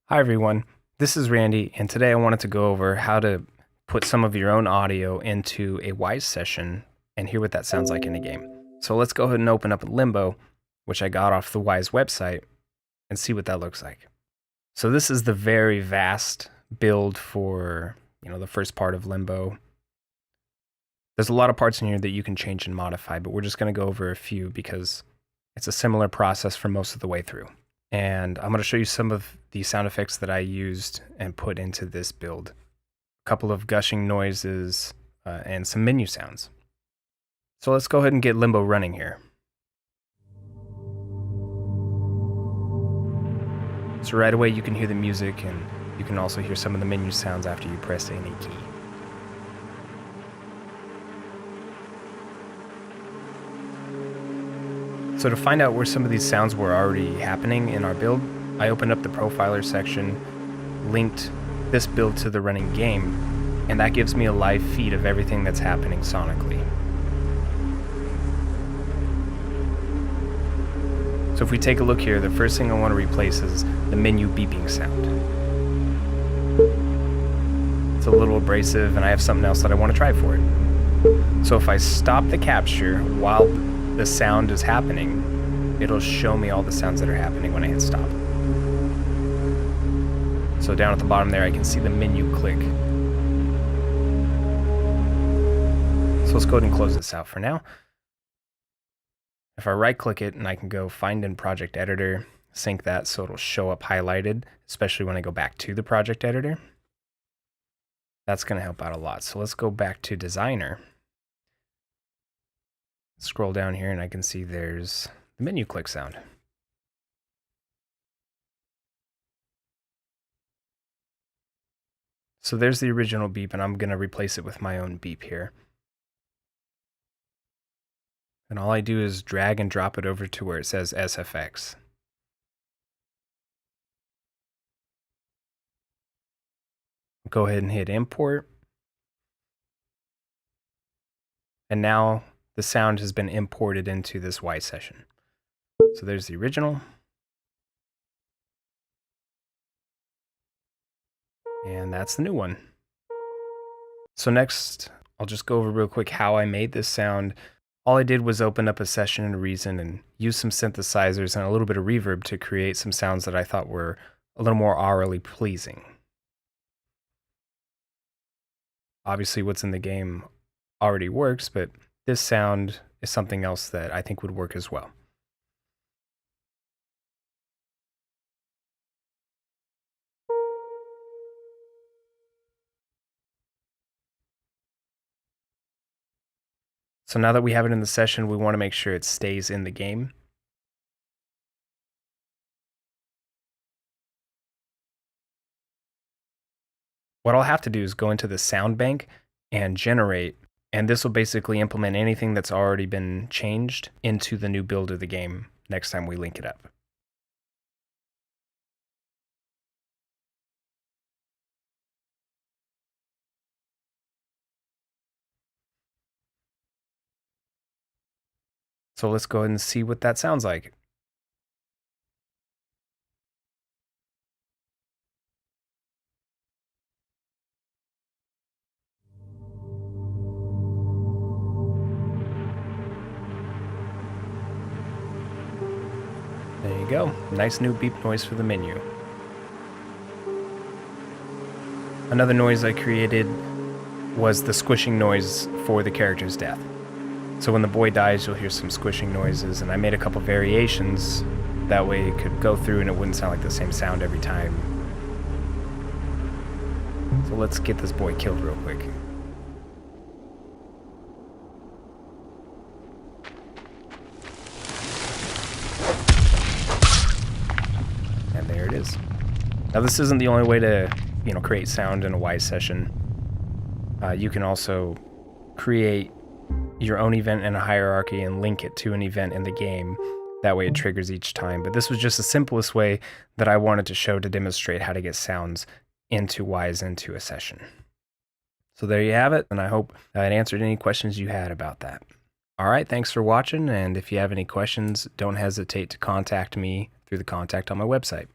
Hi everyone, this is Randy, and today I wanted to go over how to put some of your own audio into a Wwise session and hear what that sounds like in a game. So let's go ahead and open up Limbo, which I got off the Wwise website, and see what that looks like. So this is the very vast build for, the first part of Limbo. There's a lot of parts in here that you can change and modify, but we're just going to go over a few because it's a similar process for most of the way through. And I'm going to show you some of the sound effects that I used and put into this build. A couple of gushing noises and some menu sounds. So let's go ahead and get Limbo running here. So right away you can hear the music, and you can also hear some of the menu sounds after you press any key. So to find out where some of these sounds were already happening in our build, I opened up the profiler section, linked this build to the running game, and that gives me a live feed of everything that's happening sonically. So if we take a look here, the first thing I want to replace is the menu beeping sound. It's a little abrasive, and I have something else that I want to try for it. So if I stop the capture while the sound is happening, it'll show me all the sounds that are happening when I hit stop. So down at the bottom there, I can see the menu click. So let's go ahead and close this out for now. If I right click it, and I can go find in project editor, sync that so it'll show up highlighted, especially when I go back to the project editor. That's going to help out a lot. So let's go back to designer. Scroll down here and I can see there's the menu click sound. So there's the original beep, and I'm going to replace it with my own beep here. And all I do is drag and drop it over to where it says SFX. Go ahead and hit import. And now the sound has been imported into this Wwise session. So there's the original. And that's the new one. So next, I'll just go over real quick how I made this sound. All I did was open up a session in Reason and use some synthesizers and a little bit of reverb to create some sounds that I thought were a little more aurally pleasing. Obviously, what's in the game already works, but this sound is something else that I think would work as well. So now that we have it in the session, we want to make sure it stays in the game. What I'll have to do is go into the sound bank and generate, and this will basically implement anything that's already been changed into the new build of the game next time we link it up. So let's go ahead and see what that sounds like. There you go. Nice new beep noise for the menu. Another noise I created was the squishing noise for the character's death. So when the boy dies, you'll hear some squishing noises, and I made a couple variations. That way it could go through and it wouldn't sound like the same sound every time. So let's get this boy killed real quick. And there it is. Now this isn't the only way to, create sound in a Wwise session. You can also create your own event in a hierarchy and link it to an event in the game. That way it triggers each time. But this was just the simplest way that I wanted to show to demonstrate how to get sounds into Wwise into a session. So there you have it, and I hope it answered any questions you had about that. All right, thanks for watching, and if you have any questions, don't hesitate to contact me through the contact on my website.